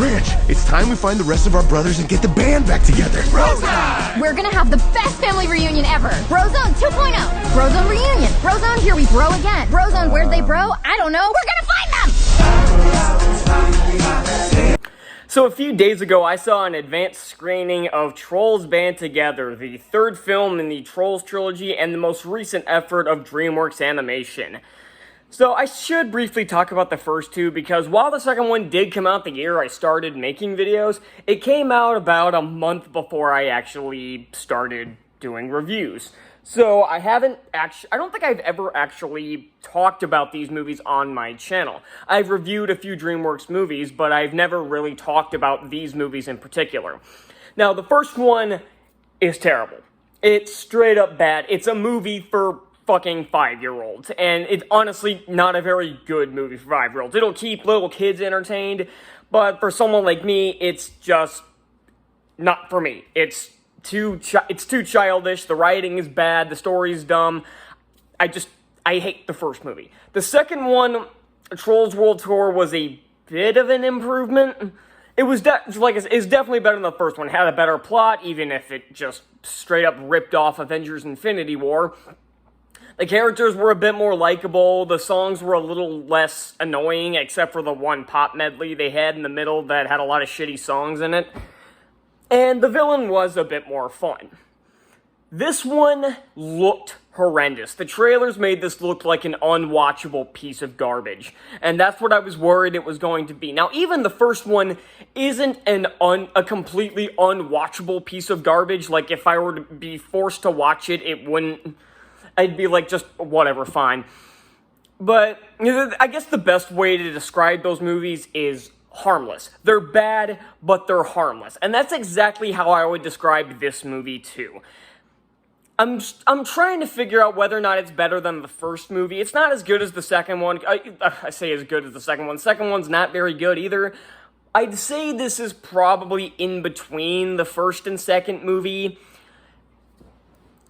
Branch, it's time we find the rest of our brothers and get the band back together. Brozone! We're gonna have the best family reunion ever. Brozone 2.0. Brozone reunion. Brozone, here we bro again. Brozone, where's they bro? I don't know. We're gonna find them! So a few days ago, I saw an advanced screening of Trolls Band Together, the third film in the Trolls trilogy and the most recent effort of DreamWorks Animation. So I should briefly talk about the first two, because while the second one did come out the year I started making videos, it came out about a month before I actually started doing reviews. So I don't think I've ever actually talked about these movies on my channel. I've reviewed a few DreamWorks movies, but I've never really talked about these movies in particular. Now, the first one is terrible. It's straight up bad. It's a movie for fucking 5-year-olds, and it's honestly not a very good movie for 5-year-olds. It'll keep little kids entertained, but for someone like me, it's just not for me. It's too childish, the writing is bad, the story's dumb. I hate the first movie. The second one, Trolls World Tour, was a bit of an improvement. It was definitely better than the first one. It had a better plot, even if it just straight up ripped off Avengers Infinity War. The characters were a bit more likable, the songs were a little less annoying, except for the one pop medley they had in the middle that had a lot of shitty songs in it. And the villain was a bit more fun. This one looked horrendous. The trailers made this look like an unwatchable piece of garbage. And that's what I was worried it was going to be. Now, even the first one isn't a completely unwatchable piece of garbage. Like, if I were to be forced to watch it, I'd be like, just whatever, fine. But I guess the best way to describe those movies is harmless. They're bad, but they're harmless. And that's exactly how I would describe this movie too. I'm trying to figure out whether or not it's better than the first movie. It's not as good as the second one. I say as good as the second one. The second one's not very good either. I'd say this is probably in between the first and second movie.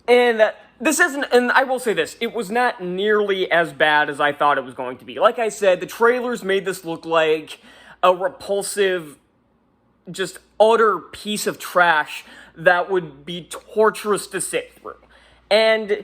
And and I will say this, it was not nearly as bad as I thought it was going to be. Like I said, the trailers made this look like a repulsive, just utter piece of trash that would be torturous to sit through. And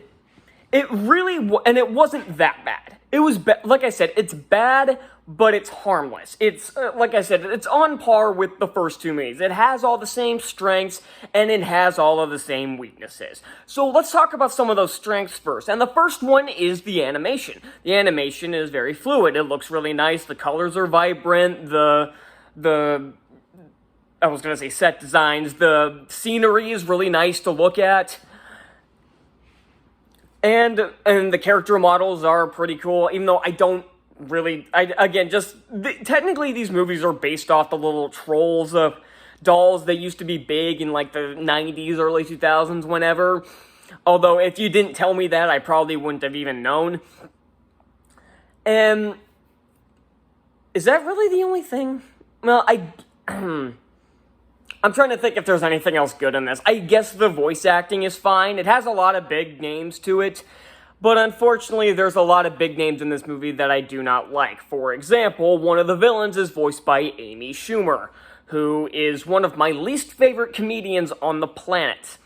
it wasn't that bad. It was, like I said, it's bad, but it's harmless. It's, like I said, it's on par with the first two movies. It has all the same strengths, and it has all of the same weaknesses. So let's talk about some of those strengths first. And the first one is the animation. The animation is very fluid. It looks really nice. The colors are vibrant. I was going to say set designs. The scenery is really nice to look at. And the character models are pretty cool, even though technically these movies are based off the little Trolls dolls that used to be big in like the 90s, early 2000s, whenever. Although if you didn't tell me that, I probably wouldn't have even known. And is that really the only thing? Well, I'm trying to think if there's anything else good in this. I guess the voice acting is fine. It has a lot of big names to it. But unfortunately, there's a lot of big names in this movie that I do not like. For example, one of the villains is voiced by Amy Schumer, who is one of my least favorite comedians on the planet.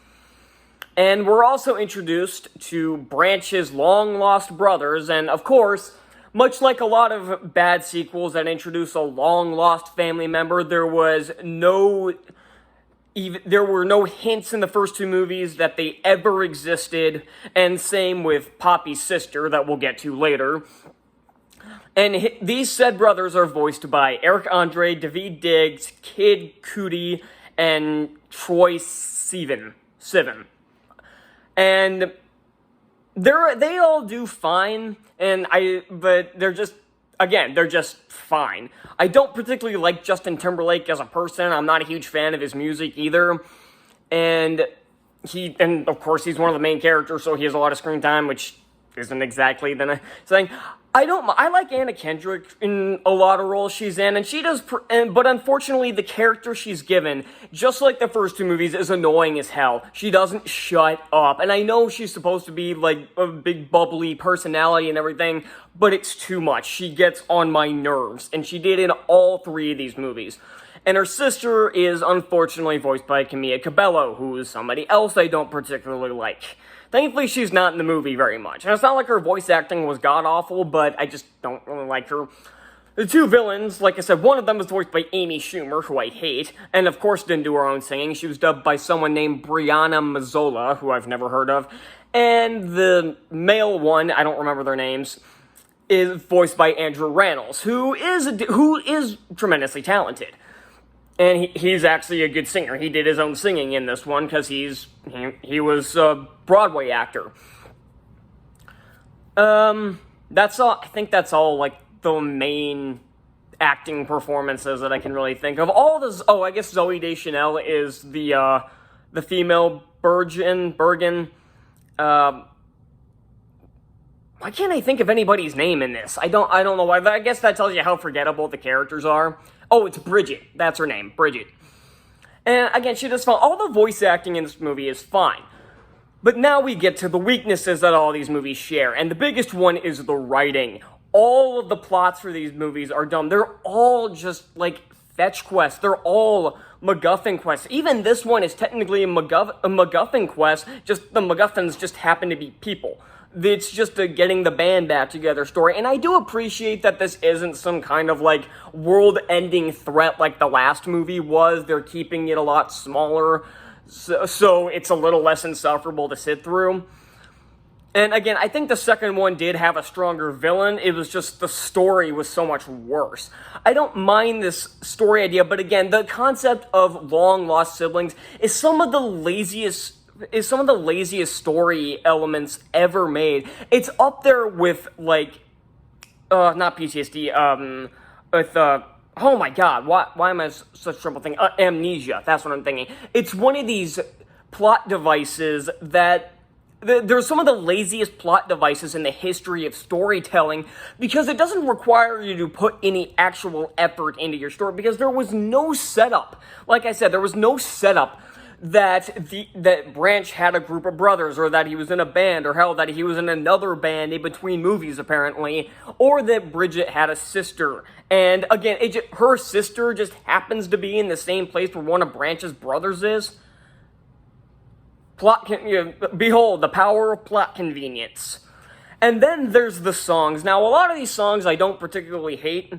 And we're also introduced to Branch's long-lost brothers, and of course, much like a lot of bad sequels that introduce a long-lost family member, there were no hints in the first two movies that they ever existed, and same with Poppy's sister, that we'll get to later. And these said brothers are voiced by Eric Andre, Daveed Diggs, Kid Cudi, and Troye Sivan. And they all do fine, but they're just fine. I don't particularly like Justin Timberlake as a person. I'm not a huge fan of his music either. And of course he's one of the main characters, so he has a lot of screen time, which isn't exactly the thing. I like Anna Kendrick in a lot of roles she's in, and she does, but unfortunately the character she's given, just like the first two movies, is annoying as hell. She doesn't shut up, and I know she's supposed to be, like, a big bubbly personality and everything, but it's too much. She gets on my nerves, and she did in all three of these movies. And her sister is unfortunately voiced by Camilla Cabello, who is somebody else I don't particularly like. Thankfully, she's not in the movie very much. And it's not like her voice acting was god-awful, but I just don't really like her. The two villains, like I said, one of them was voiced by Amy Schumer, who I hate, and of course didn't do her own singing. She was dubbed by someone named Brianna Mazzola, who I've never heard of. And the male one, I don't remember their names, is voiced by Andrew Rannells, who is tremendously talented. And he's actually a good singer. He did his own singing in this one because he was a Broadway actor. That's all. I think that's all, like, the main acting performances that I can really think of. All this. Oh, I guess Zooey Deschanel is the female Bergen. Why can't I think of anybody's name in this? I don't know why. I guess that tells you how forgettable the characters are. Oh, it's Bridget. That's her name, Bridget. And again, she does fine. All the voice acting in this movie is fine. But now we get to the weaknesses that all these movies share. And the biggest one is the writing. All of the plots for these movies are dumb. They're all just, like, fetch quests. They're all MacGuffin quests. Even this one is technically a MacGuffin quest. Just the MacGuffins just happen to be people. It's just a getting the band back together story, and I do appreciate that this isn't some kind of, like, world-ending threat like the last movie was. They're keeping it a lot smaller, so it's a little less insufferable to sit through. And again, I think the second one did have a stronger villain. It was just the story was so much worse. I don't mind this story idea, but again, the concept of long-lost siblings is some of the laziest story elements ever made. It's up there with, like, not PTSD, with, oh my god, why am I such trouble thinking? Amnesia, that's what I'm thinking. It's one of these plot devices that, there's some of the laziest plot devices in the history of storytelling, because it doesn't require you to put any actual effort into your story, because there was no setup. Like I said, there was no setup that Branch had a group of brothers, or that he was in a band, or hell, that he was in another band in between movies, apparently, or that Bridget had a sister. And again, her sister just happens to be in the same place where one of Branch's brothers is. Behold, the power of plot convenience. And then there's the songs. Now, a lot of these songs I don't particularly hate.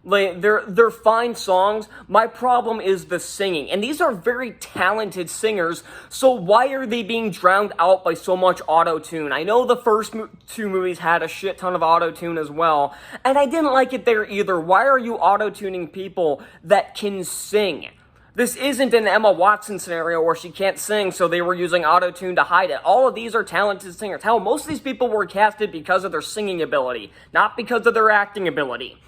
They're fine songs. My problem is the singing. And these are very talented singers, so why are they being drowned out by so much auto-tune? I know the first two movies had a shit ton of auto-tune as well, and I didn't like it there either. Why are you auto-tuning people that can sing? This isn't an Emma Watson scenario where she can't sing, so they were using auto-tune to hide it. All of these are talented singers. Hell, most of these people were casted because of their singing ability, not because of their acting ability.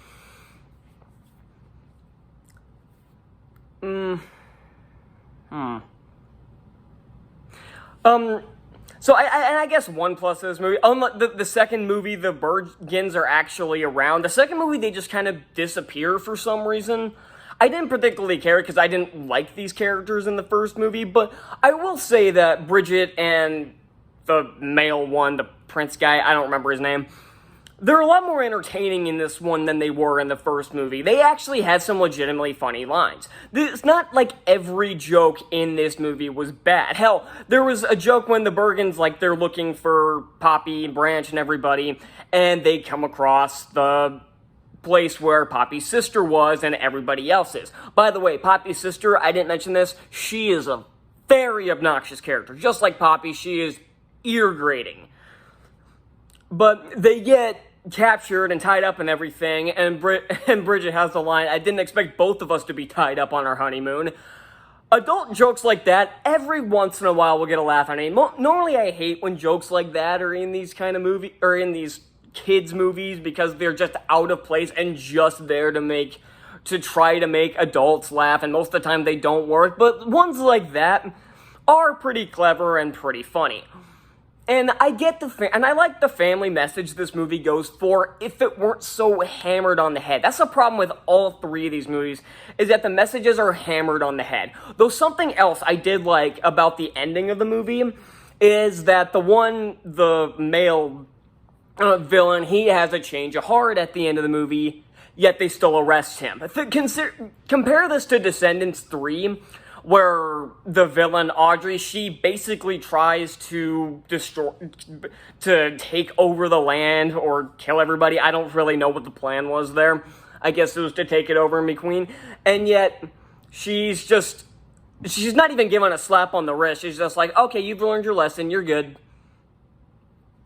So I guess one plus of this movie, the second movie, the Bergens are actually around. The second movie, they just kind of disappear for some reason. I didn't particularly care because I didn't like these characters in the first movie, but I will say that Bridget and the male one, the prince guy, I don't remember his name, they're a lot more entertaining in this one than they were in the first movie. They actually had some legitimately funny lines. It's not like every joke in this movie was bad. Hell, there was a joke when the Bergens, like, they're looking for Poppy and Branch and everybody, and they come across the place where Poppy's sister was and everybody else is. By the way, Poppy's sister, I didn't mention this, she is a very obnoxious character. Just like Poppy, she is ear-grating. But they get captured and tied up and everything, and Bridget has the line, I didn't expect both of us to be tied up on our honeymoon. Adult jokes like that, every once in a while, will get a laugh on it. Normally, I hate when jokes like that are in these kind of movies, or in these kids' movies, because they're just out of place and just there to try to make adults laugh, and most of the time they don't work, but ones like that are pretty clever and pretty funny. And I get and I like the family message this movie goes for if it weren't so hammered on the head. That's the problem with all three of these movies, is that the messages are hammered on the head. Though something else I did like about the ending of the movie is that the male villain, he has a change of heart at the end of the movie, yet they still arrest him. Compare this to Descendants 3, where the villain, Audrey, she basically tries to take over the land or kill everybody. I don't really know what the plan was there. I guess it was to take it over and be queen. And yet, she's not even given a slap on the wrist. She's just like, okay, you've learned your lesson, you're good.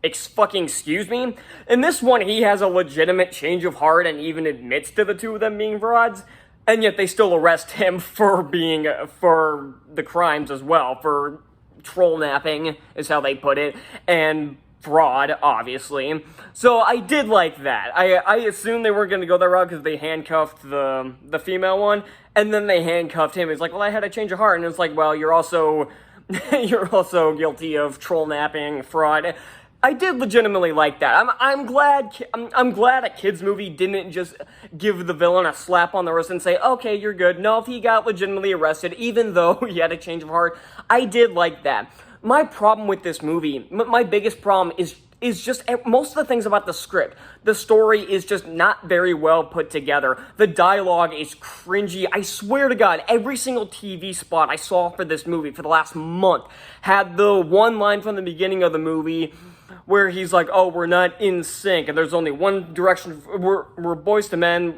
Excuse me? In this one, he has a legitimate change of heart and even admits to the two of them being frauds. And yet they still arrest him for the crimes as well, for troll napping, is how they put it, and fraud, obviously. So I did like that. I assumed they weren't going to go that route because they handcuffed the female one, and then they handcuffed him. It's like, well, I had a change of heart, and it's like, well, you're also guilty of troll napping, fraud. I did legitimately like that. I'm glad a kids movie didn't just give the villain a slap on the wrist and say, okay, you're good. No, if he got legitimately arrested, even though he had a change of heart, I did like that. My problem with this movie, my biggest problem is just most of the things about the script. The story is just not very well put together. The dialogue is cringy. I swear to God, every single TV spot I saw for this movie for the last month had the one line from the beginning of the movie where he's like, oh, we're not in sync, and there's only one direction, we're boys to men,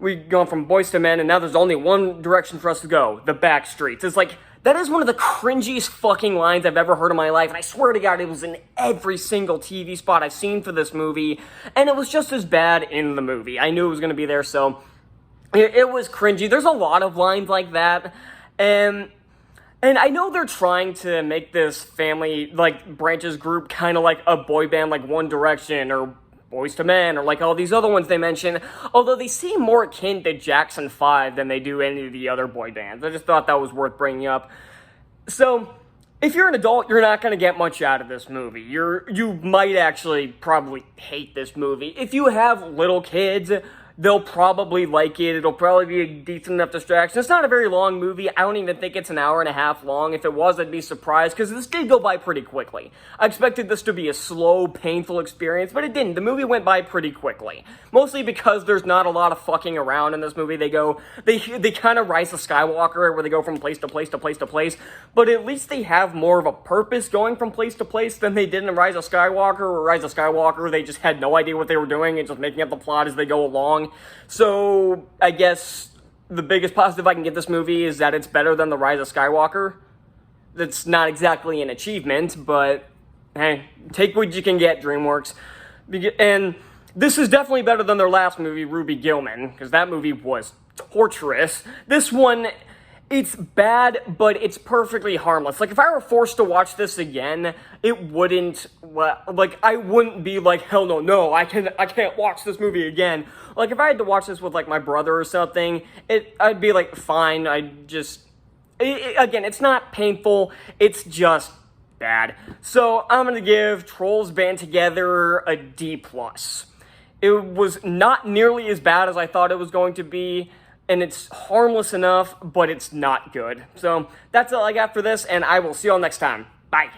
we've gone from boys to men, and now there's only one direction for us to go, the back streets. It's like, that is one of the cringiest fucking lines I've ever heard in my life, and I swear to God, it was in every single TV spot I've seen for this movie, and it was just as bad in the movie. I knew it was going to be there, so it was cringy. There's a lot of lines like that, and I know they're trying to make this family, like, branches group kind of like a boy band, like One Direction or Boys to Men or like all these other ones they mention, although they seem more akin to Jackson 5 than they do any of the other boy bands. I just thought that was worth bringing up. So, if you're an adult, you're not going to get much out of this movie. You might actually probably hate this movie. If you have little kids, they'll probably like it. It'll probably be a decent enough distraction. It's not a very long movie. I don't even think it's an hour and a half long. If it was, I'd be surprised, because this did go by pretty quickly. I expected this to be a slow, painful experience, but it didn't. The movie went by pretty quickly. Mostly because there's not a lot of fucking around in this movie. They kind of Rise of Skywalker, where they go from place to place to place to place, but at least they have more of a purpose going from place to place than they did in Rise of Skywalker, or Rise of Skywalker, they just had no idea what they were doing and just making up the plot as they go along. So, I guess the biggest positive I can give this movie is that it's better than The Rise of Skywalker. That's not exactly an achievement, but hey, take what you can get, DreamWorks. And this is definitely better than their last movie, Ruby Gilman, because that movie was torturous. This one, it's bad, but it's perfectly harmless. Like, if I were forced to watch this again, it wouldn't, like, I wouldn't be like, hell no, I can't watch this movie again. Like, if I had to watch this with, like, my brother or something, I'd be like, fine, again, it's not painful, it's just bad. So, I'm gonna give Trolls Band Together a D+. It was not nearly as bad as I thought it was going to be, and it's harmless enough, but it's not good. So, that's all I got for this, and I will see you all next time. Bye.